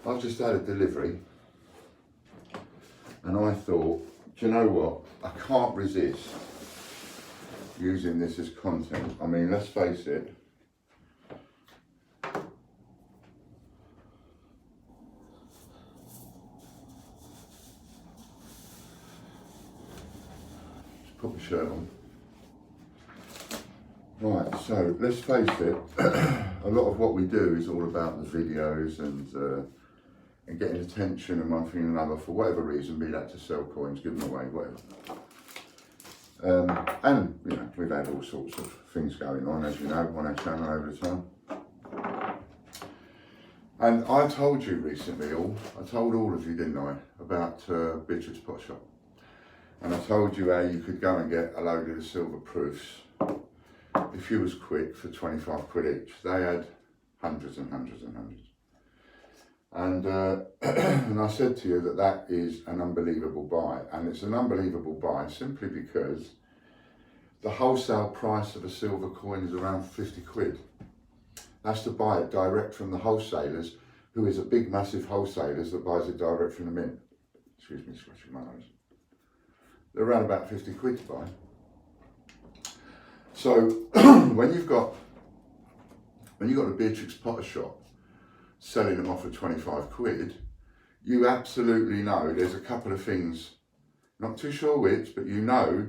I've just had a delivery and I thought, do you know what? I can't resist using this as content. I mean, let's face it. Just put my shirt on. Right, so let's face it, a lot of what we do is all about the videos and getting attention and one thing and another for whatever reason, be that to sell coins, give them away, whatever. And, you know, we've had all sorts of things going on, as you know, on our channel over the time. And I told you recently I told all of you, didn't I, about Beatrix Pot Shop. And I told you how you could go and get a load of the silver proofs if you was quick for 25 quid each. They had hundreds and hundreds and hundreds. And, and I said to you that that is an unbelievable buy. And it's an unbelievable buy simply because the wholesale price of a silver coin is around 50 quid. That's to buy it direct from the wholesalers, who is a big, massive wholesalers that buys it direct from the mint. Excuse me, scratching my nose. They're around about 50 quid to buy. So when you've got a Beatrix Potter shop selling them off for 25 quid, you absolutely know there's a couple of things, not too sure which, but you know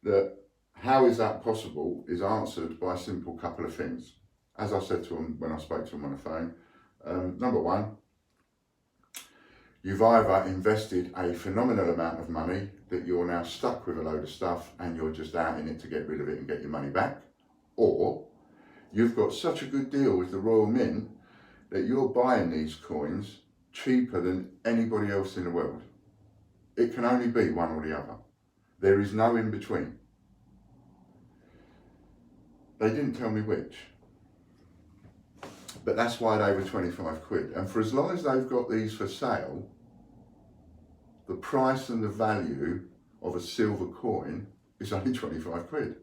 that how is that possible is answered by a simple couple of things. As I said to him when I spoke to him on the phone, number one, you've either invested a phenomenal amount of money that you're now stuck with a load of stuff and you're just out in it to get rid of it and get your money back, or you've got such a good deal with the Royal Mint that you're buying these coins cheaper than anybody else in the world. It can only be one or the other. There is no in between. They didn't tell me which. But that's why they were 25 quid. And for as long as they've got these for sale, the price and the value of a silver coin is only 25 quid.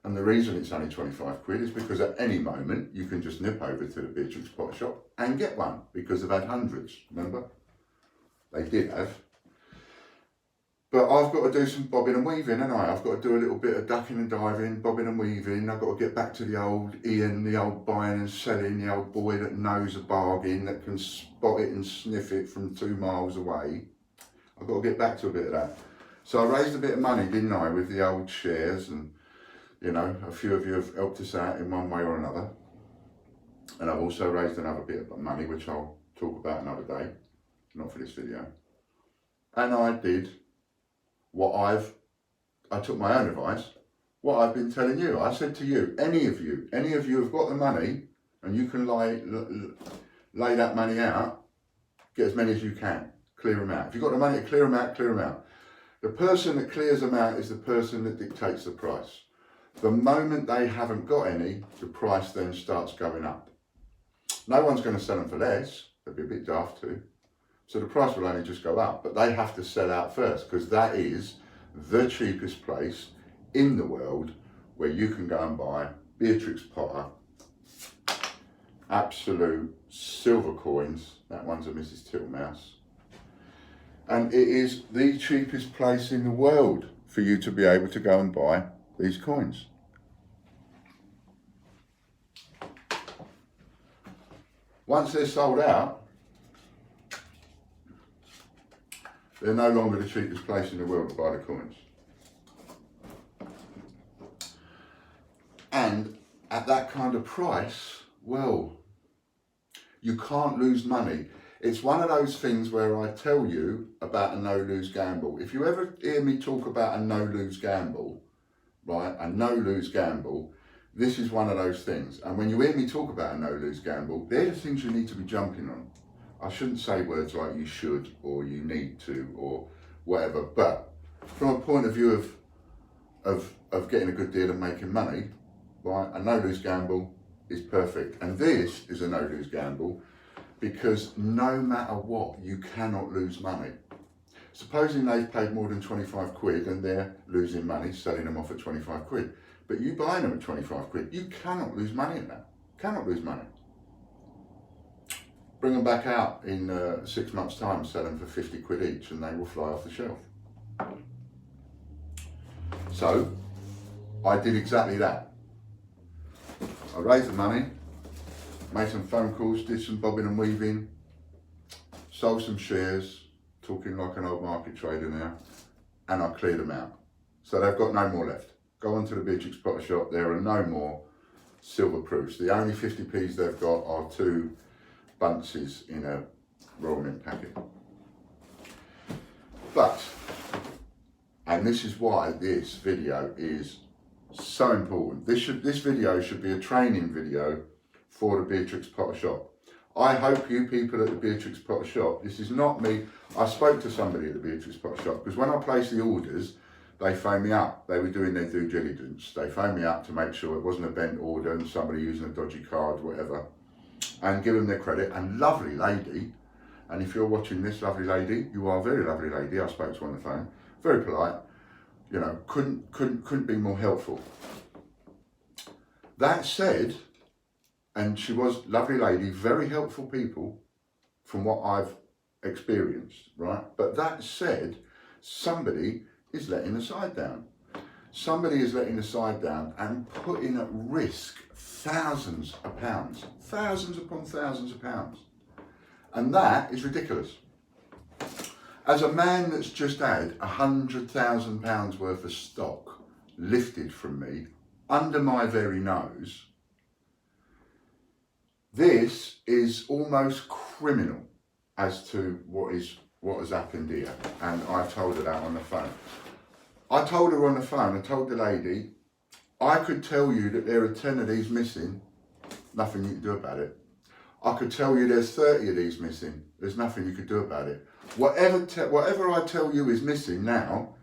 And the reason it's only 25 quid is because at any moment you can just nip over to the Beatrix Pot Shop and get one, because they've had hundreds, remember? They did have. But I've got to do some bobbing and weaving, haven't I? I've got to do a little bit of ducking and diving, bobbing and weaving. I've got to get back to the old Ian, the old buying and selling, the old boy that knows a bargain, that can spot it and sniff it from 2 miles away. I've got to get back to a bit of that. So I raised a bit of money, didn't I, with the old shares, and you know, a few of you have helped us out in one way or another. And I've also raised another bit of money, which I'll talk about another day, not for this video. And I did what I took my own advice, what I've been telling you. I said to you, any of you have got the money and you can lay that money out, get as many as you can, clear them out. If you've got the money to clear them out, clear them out. The person that clears them out is the person that dictates the price. The moment they haven't got any, the price then starts going up. No one's going to sell them for less. They'd be a bit daft too. So the price will only just go up, but they have to sell out first, because that is the cheapest place in the world where you can go and buy Beatrix Potter, absolute silver coins. That one's a Mrs. Tittlemaus. And it is the cheapest place in the world for you to be able to go and buy these coins. Once they're sold out, they're no longer the cheapest place in the world to buy the coins. And at that kind of price, well, you can't lose money. It's one of those things where I tell you about a no-lose gamble. If you ever hear me talk about a no-lose gamble, right, a no-lose gamble, this is one of those things. And when you hear me talk about a no-lose gamble, they're the things you need to be jumping on. I shouldn't say words like you should or you need to or whatever, but from a point of view of getting a good deal and making money, right, a no-lose gamble is perfect. And this is a no-lose gamble because no matter what, you cannot lose money. Supposing they've paid more than 25 quid and they're losing money selling them off at 25 quid, but you buying them at 25 quid, you cannot lose money in that. Cannot lose money. bring them back out in 6 months' time, sell them for 50 quid each, and they will fly off the shelf. So I did exactly that. I raised the money, made some phone calls, did some bobbing and weaving, sold some shares, talking like an old market trader now, and I cleared them out. So they've got no more left. Go on to the Beatrix Potter shop, there are no more silver proofs. The only 50p's they've got are 2 bunces in a Royal Mint packet. But, and this is why this video is so important. This video should be a training video for the Beatrix Potter shop. I hope you people at the Beatrix Potter shop, this is not me, I spoke to somebody at the Beatrix Potter shop, because when I placed the orders, they phoned me up. They were doing their due diligence. They phoned me up to make sure it wasn't a bent order and somebody using a dodgy card, whatever, and give them their credit. And lovely lady, and if you're watching this, lovely lady, you are a very lovely lady. I spoke to her on the phone, very polite, you know, couldn't be more helpful. That said, and she was a lovely lady, very helpful people from what I've experienced, right? But that said, somebody is letting the side down. Somebody is letting the side down and putting at risk thousands of pounds, thousands upon thousands of pounds. And that is ridiculous. As a man that's just had £100,000 worth of stock lifted from me under my very nose, this is almost criminal as to what has happened here, and I told her that on the phone. I told her on the phone, I told the lady, I could tell you that there are 10 of these missing, nothing you can do about it. I could tell you there's 30 of these missing, there's nothing you could do about it. Whatever I tell you is missing now,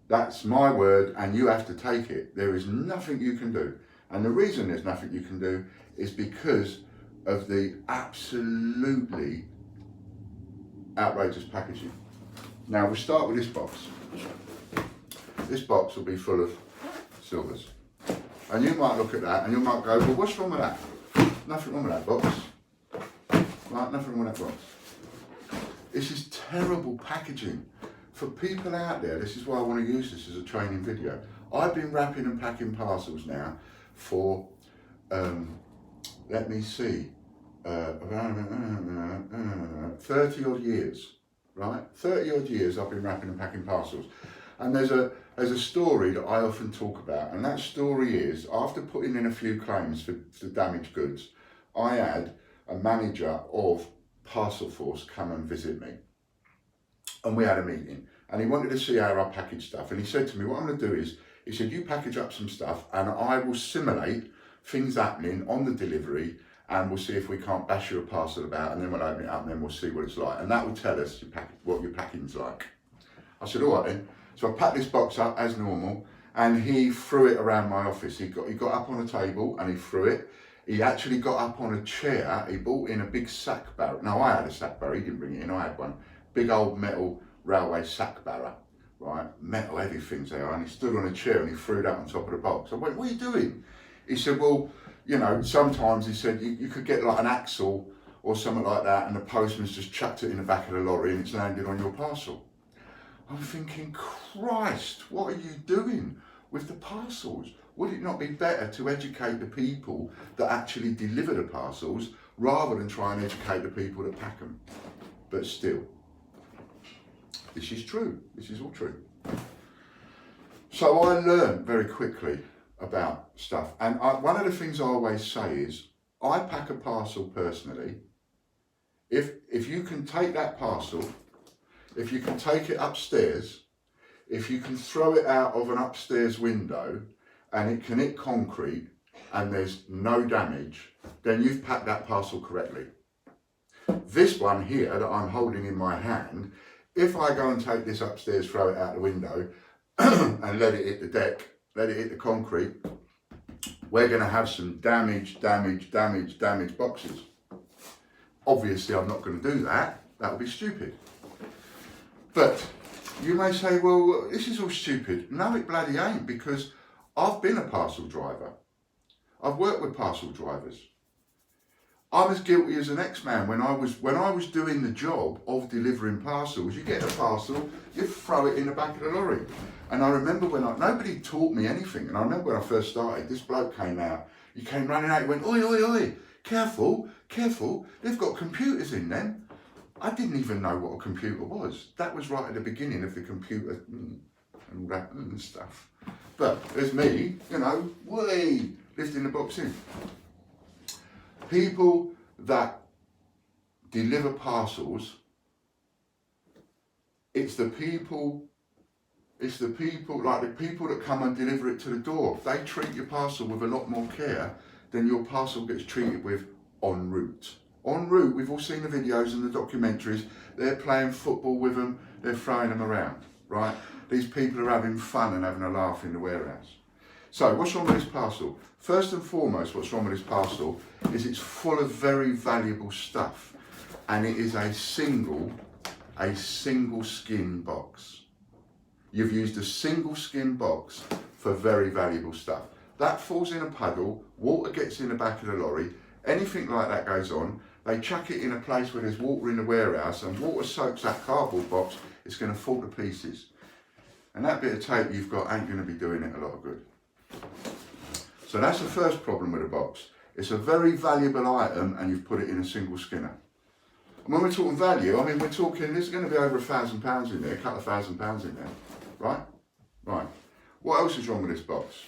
that's my word and you have to take it. There is nothing you can do. And the reason there's nothing you can do is because of the absolutely outrageous packaging. Now we'll start with this box. This box will be full of silvers. And you might look at that and you might go, well, what's wrong with that? Nothing wrong with that box. Right, nothing wrong with that box. This is terrible packaging. For people out there, this is why I want to use this as a training video. I've been wrapping and packing parcels now for, let me see, around 30 odd years, right? 30 odd years I've been wrapping and packing parcels. And there's a story that I often talk about, and that story is, after putting in a few claims for damaged goods, I had a manager of Parcel Force come and visit me. And we had a meeting, and he wanted to see how I package stuff. And he said to me, what I'm going to do is, he said, you package up some stuff and I will simulate things happening on the delivery, and we'll see if we can't bash your parcel about, and then we'll open it up and then we'll see what it's like. And that will tell us what your packing's like. I said, all right then. So I packed this box up as normal, and he threw it around my office. He got up on a table and he threw it. He actually got up on a chair. He brought in a big sack barrow. Now I had a sack barrow, he didn't bring it in, I had one. Big old metal railway sack barrow, right? Metal heavy things they are. And he stood on a chair and he threw that on top of the box. I went, what are you doing? He said, well, you know, sometimes he said you could get like an axle or something like that, and the postman's just chucked it in the back of the lorry and it's landed on your parcel. I'm thinking, Christ, what are you doing with the parcels? Would it not be better to educate the people that actually deliver the parcels rather than try and educate the people that pack them? But still, this is true. This is all true. So I learned very quickly about stuff. And one of the things I always say is, I pack a parcel personally. If you can take that parcel, if you can take it upstairs, if you can throw it out of an upstairs window and it can hit concrete and there's no damage, then you've packed that parcel correctly. This one here that I'm holding in my hand, if I go and take this upstairs, throw it out the window and let it hit the deck, let it hit the concrete, we're going to have some damaged boxes. Obviously I'm not going to do that, that would be stupid. But you may say, well, this is all stupid. No, it bloody ain't, because I've been a parcel driver. I've worked with parcel drivers. I'm as guilty as the next man. When I was doing the job of delivering parcels, you get a parcel, you throw it in the back of the lorry. And I remember nobody taught me anything. And I remember when I first started, this bloke came out. He came running out. He went, "Oi, oi, oi! Careful, careful! They've got computers in them." I didn't even know what a computer was. That was right at the beginning of the computer and that and stuff. But there's me, lifting the box in. People that deliver parcels, it's the people like the people that come and deliver it to the door. They treat your parcel with a lot more care than your parcel gets treated with en route. En route, we've all seen the videos and the documentaries. They're playing football with them, they're throwing them around, right? These people are having fun and having a laugh in the warehouse. So what's wrong with this parcel? First and foremost, what's wrong with this parcel is it's full of very valuable stuff, and it is a single skin box. You've used a single skin box for very valuable stuff. That falls in a puddle, water gets in the back of the lorry, anything like that goes on, they chuck it in a place where there's water in the warehouse and water soaks that cardboard box, it's going to fall to pieces. And that bit of tape you've got ain't going to be doing it a lot of good. So that's the first problem with the box. It's a very valuable item and you've put it in a single skinner. And when we're talking value, I mean, we're talking, there's going to be over £1,000 in there, a couple of £1,000 in there, right? Right. What else is wrong with this box?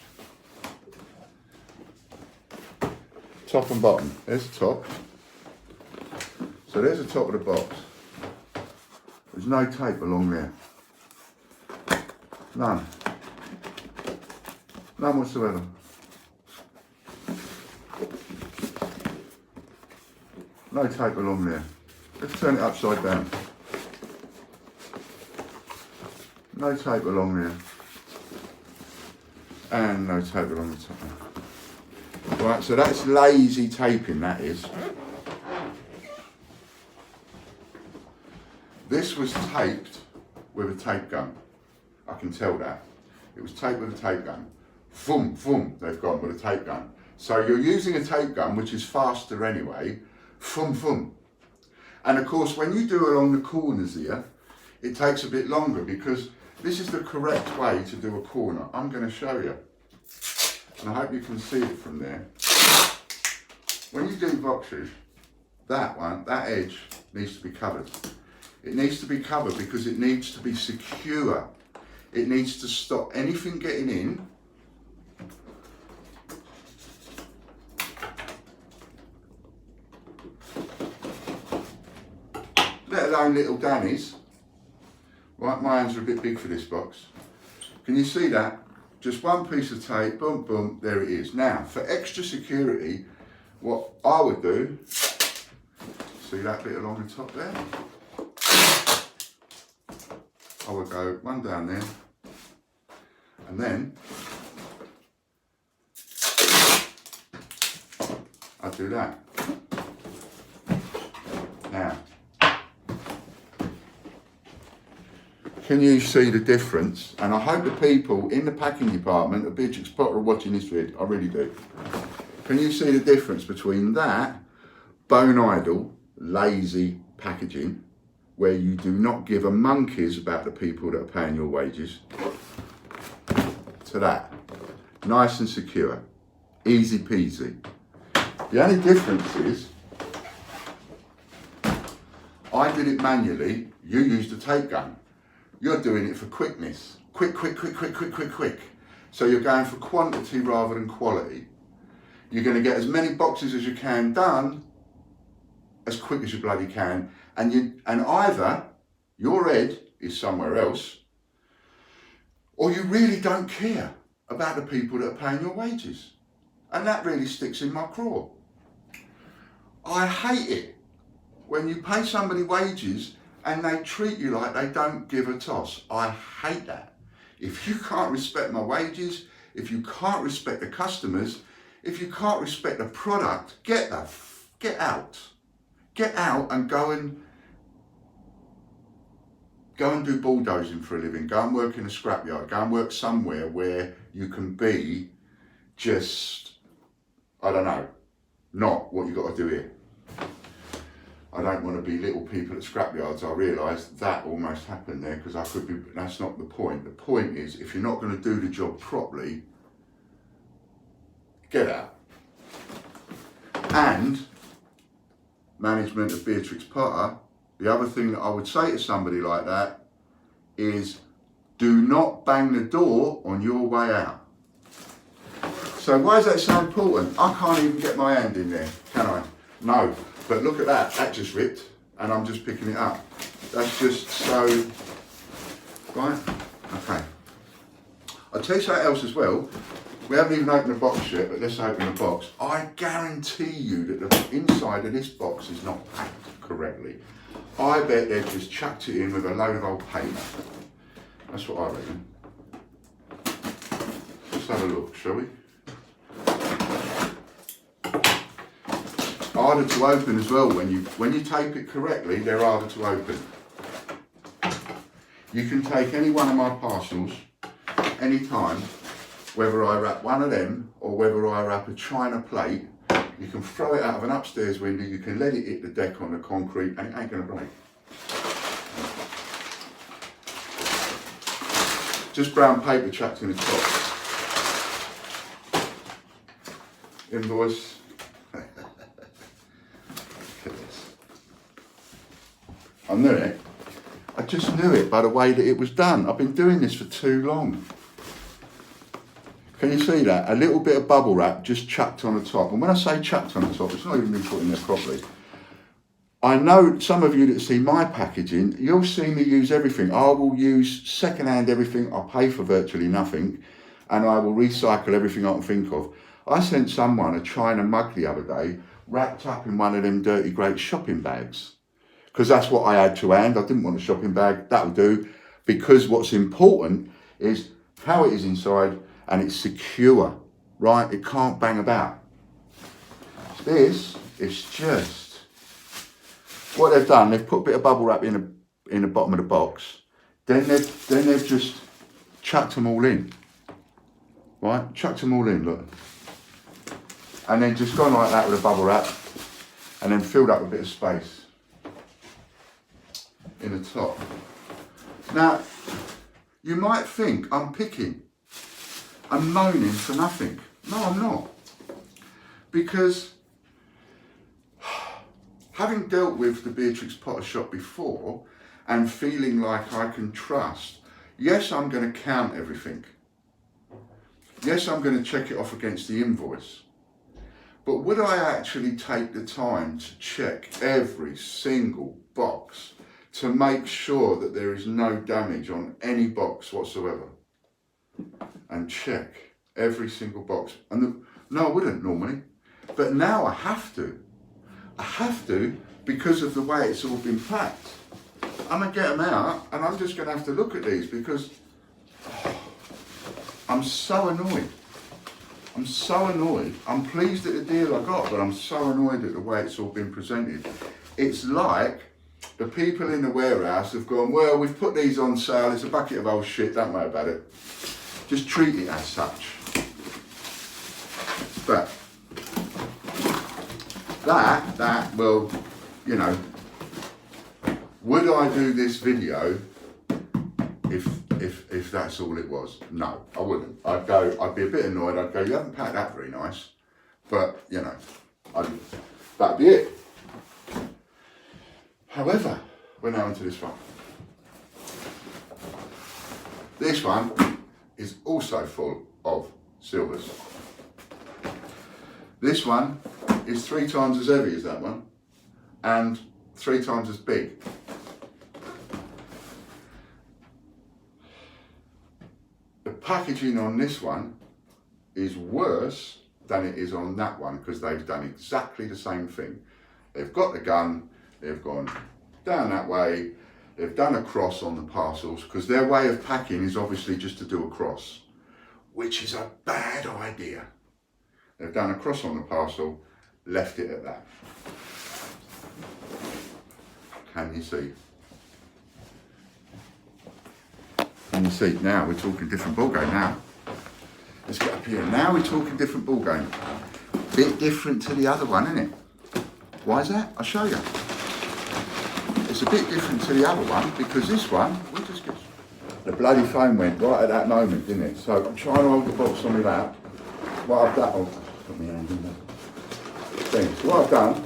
Top and bottom. There's the top. So there's the top of the box. There's no tape along there. None. None whatsoever. No tape along there. Let's turn it upside down. No tape along there. And no tape along the top. Right, so that's lazy taping, that is. This was taped with a tape gun. I can tell that. It was taped with a tape gun. Boom, boom, they've gone with a tape gun. So you're using a tape gun, which is faster anyway. Boom, boom. And of course, when you do along the corners here, it takes a bit longer because this is the correct way to do a corner. I'm going to show you. And I hope you can see it from there. When you do boxes, that edge needs to be covered. It needs to be covered because it needs to be secure. It needs to stop anything getting in. Let alone little Danny's. Right, my hands are a bit big for this box. Can you see that? Just one piece of tape, boom, boom, there it is. Now, for extra security, what I would do, see that bit along the top there? I would go one down there, and then I'd do that. Now, can you see the difference? And I hope the people in the packing department of Beatrix Potter are watching this vid. I really do. Can you see the difference between that bone idle, lazy packaging, where you do not give a monkeys about the people that are paying your wages, to that? Nice and secure, easy peasy. The only difference is, I did it manually, you used a tape gun. You're doing it for quickness. Quick. So you're going for quantity rather than quality. You're going to get as many boxes as you can done as quick as you bloody can. And either your head is somewhere else, or you really don't care about the people that are paying your wages. And that really sticks in my craw. I hate it when you pay somebody wages and they treat you like they don't give a toss. I hate that. If you can't respect my wages, if you can't respect the customers, if you can't respect the product, get out. Get out and go and do bulldozing for a living. Go and work in a scrapyard. Go and work somewhere where you can be just, I don't know, not what you got to do here. I don't want to belittle people at scrapyards. I realise that almost happened there because I could be, that's not the point. The point is, if you're not going to do the job properly, get out. And management of Beatrix Potter, the other thing that I would say to somebody like that is, do not bang the door on your way out. So why is that so important? I can't even get my hand in there, can I? No, but look at that, that just ripped and I'm just picking it up. That's just so, right? Okay. I'll tell you something else as well. We haven't even opened the box yet, but let's open the box. I guarantee you that the inside of this box is not packed correctly. I bet they've just chucked it in with a load of old paper. That's what I reckon. Let's have a look, shall we? Harder to open as well. When you tape it correctly, they're harder to open. You can take any one of my parcels anytime, whether I wrap one of them or whether I wrap a china plate. You can throw it out of an upstairs window, you can let it hit the deck on the concrete and it ain't going to break. Just brown paper chucked in the top. Invoice. Look at this. I knew it. I just knew it by the way that it was done. I've been doing this for too long. Can you see that? A little bit of bubble wrap just chucked on the top. And when I say chucked on the top, it's not even been put in there properly. I know some of you that see my packaging, you'll see me use everything. I will use second-hand everything. I'll pay for virtually nothing. And I will recycle everything I can think of. I sent someone a china mug the other day, wrapped up in one of them dirty great shopping bags. Because that's what I had to hand. I didn't want a shopping bag. That'll do. Because what's important is how it is inside, and it's secure, right? It can't bang about. This is just, what they've done, they've put a bit of bubble wrap in the bottom of the box. Then they've just chucked them all in, right? Chucked them all in, look. And then just gone like that with a bubble wrap, and then filled up a bit of space in the top. Now, you might think I'm picking. I'm moaning for nothing. No, I'm not. Because having dealt with the Beatrix Potter shop before and feeling like I can trust, yes, I'm going to count everything. Yes, I'm going to check it off against the invoice. But would I actually take the time to check every single box to make sure that there is no damage on any box whatsoever? And check every single box. And no, I wouldn't normally, but now I have to. I have to because of the way it's all been packed. I'm gonna get them out and I'm just gonna have to look at these because I'm so annoyed. I'm so annoyed. I'm pleased at the deal I got, but I'm so annoyed at the way it's all been presented. It's like the people in the warehouse have gone, well, we've put these on sale, it's a bucket of old shit, don't worry about it. Just treat it as such. But that, well, you know, would I do this video if that's all it was? No, I wouldn't. I'd be a bit annoyed. I'd go, you haven't packed that very nice. But, you know, that'd be it. However, we're now into this one. This one is also full of silvers. This one is 3 times as heavy as that one and 3 times as big. The packaging on this one is worse than it is on that one because they've done exactly the same thing. They've got the gun, they've gone down that way, they've done a cross on the parcels because their way of packing is obviously just to do a cross, which is a bad idea. They've done a cross on the parcel, left it at that. Can you see? Can you see? Now we're talking different ballgame now. Let's get up here. Now we're talking different ballgame. Bit different to the other one, isn't it? Why is that? I'll show you. it's a bit different to the other one because this one, we'll just get, the bloody phone went right at that moment, didn't it? So I'm trying to hold the box on my lap. What I've done, oh, put my hand in there. Thanks. What I've done,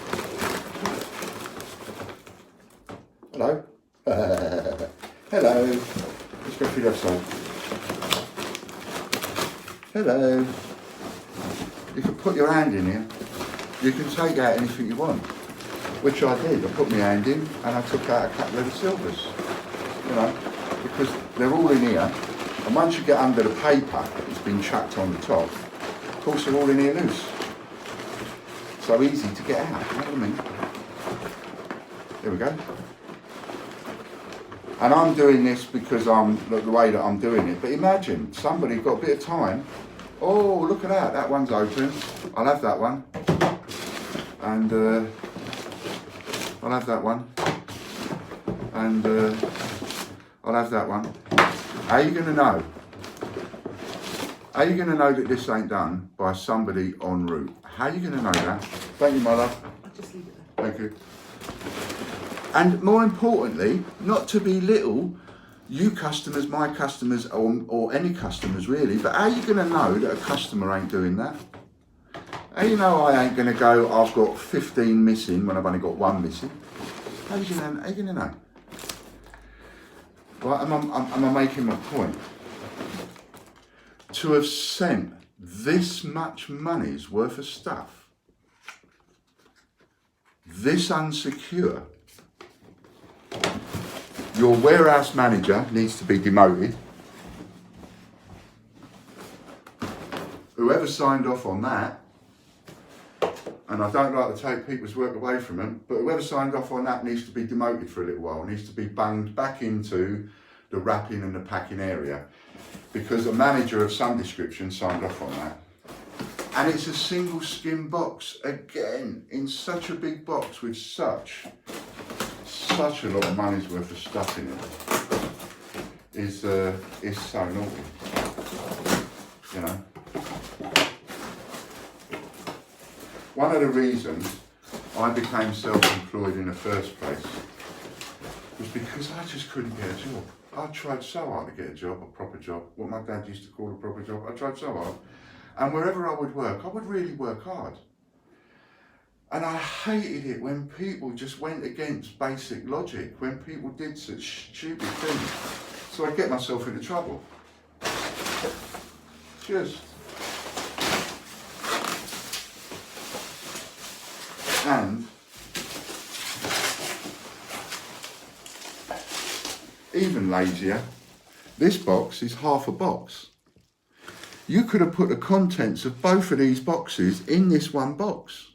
hello. Hello. Let's go through that side. Hello. You can put your hand in here. You can take out anything you want, which I did. I put my hand in and I took out a couple of the silvers, you know, because they're all in here. And once you get under the paper that's been chucked on the top, of course they're all in here loose. So easy to get out, you know what I mean? There we go. And I'm doing this because I'm the way that I'm doing it. But imagine somebody got a bit of time. Oh, look at that. That one's open. I'll have that one. And I'll have that one. And I'll have that one. How are you going to know? How are you going to know that this ain't done by somebody en route? How are you going to know that? Thank you, my love. I'll just leave it there. Thank you. And more importantly, not to belittle you customers, my customers, or any customers really, but how are you going to know that a customer ain't doing that? How you know I ain't going to go, I've got 15 missing when I've only got one missing? How are you going to know? Right, am I making my point? To have sent this much money's worth of stuff, this unsecure, your warehouse manager needs to be demoted. Whoever signed off on that, and I don't like to take people's work away from them, but whoever signed off on that needs to be demoted for a little while, needs to be bunged back into the wrapping and the packing area, because a manager of some description signed off on that. And it's a single skin box, again, in such a big box with such a lot of money's worth of stuff in it. Is so naughty, you know. One of the reasons I became self-employed in the first place was because I just couldn't get a job. I tried so hard to get a job, a proper job, what my dad used to call a proper job. I tried so hard, and wherever I would work, I would really work hard. And I hated it when people just went against basic logic, when people did such stupid things. So I'd get myself into trouble. Cheers. And even lazier, this box is half a box. You could have put the contents of both of these boxes in this one box.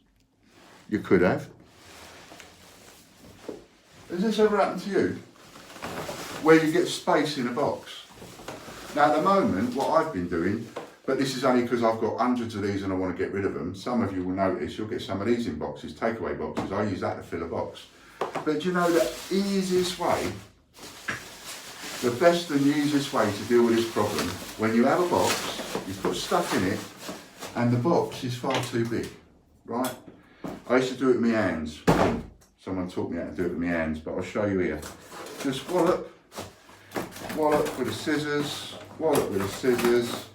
You could have. Has this ever happened to you? Where you get space in a box? Now at the moment, what I've been doing, but this is only because I've got hundreds of these and I want to get rid of them. Some of you will notice, you'll get some of these in boxes, takeaway boxes. I use that to fill a box. But do you know the easiest way, the best and easiest way to deal with this problem, when you have a box, you put stuff in it, and the box is far too big, right? I used to do it with my hands. Someone taught me how to do it with my hands, but I'll show you here. Just wallop with the scissors, wallop with the scissors,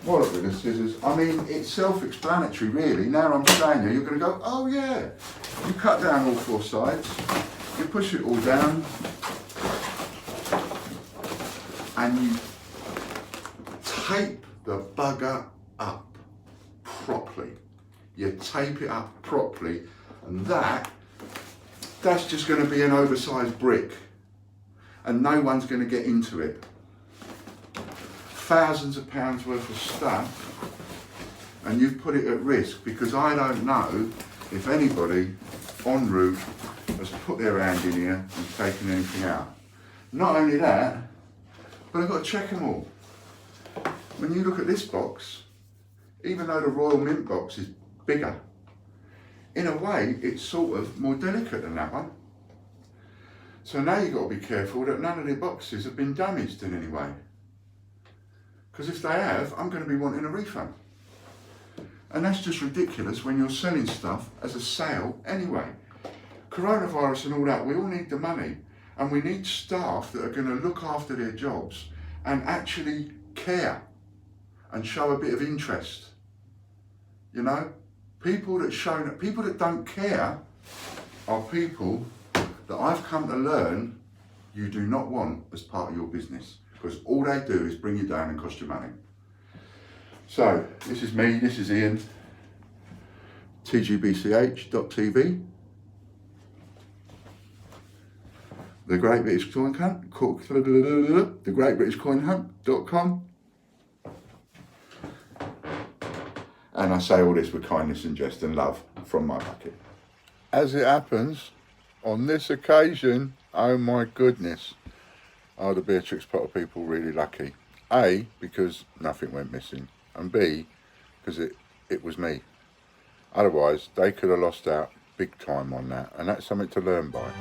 wallop with the scissors. I mean, it's self-explanatory really. Now I'm saying here, you're going to go, oh yeah. You cut down all four sides, you push it all down, and you tape the bugger up properly. You tape it up properly, and that's just going to be an oversized brick, and no one's going to get into it. Thousands of pounds worth of stuff, and you've put it at risk, because I don't know if anybody en route has put their hand in here and taken anything out. Not only that, but I've got to check them all. When you look at this box, even though the Royal Mint box is bigger, in a way it's sort of more delicate than that one. So now you've got to be careful that none of the boxes have been damaged in any way. Because if they have, I'm going to be wanting a refund. And that's just ridiculous when you're selling stuff as a sale anyway. coronavirus and all that, we all need the money, and we need staff that are going to look after their jobs and actually care and show a bit of interest. You know, people that don't care are people that I've come to learn you do not want as part of your business, because all they do is bring you down and cost you money. So this is me, this is Ian, tgbch.tv, the Great British Coin Hunt, the Great British Coin Hunt.com. And I say all this with kindness and jest and love from my bucket. As it happens, on this occasion, oh my goodness, are the Beatrix Potter people really lucky? A, because nothing went missing, and B, because it was me. Otherwise, they could have lost out big time on that, and that's something to learn by.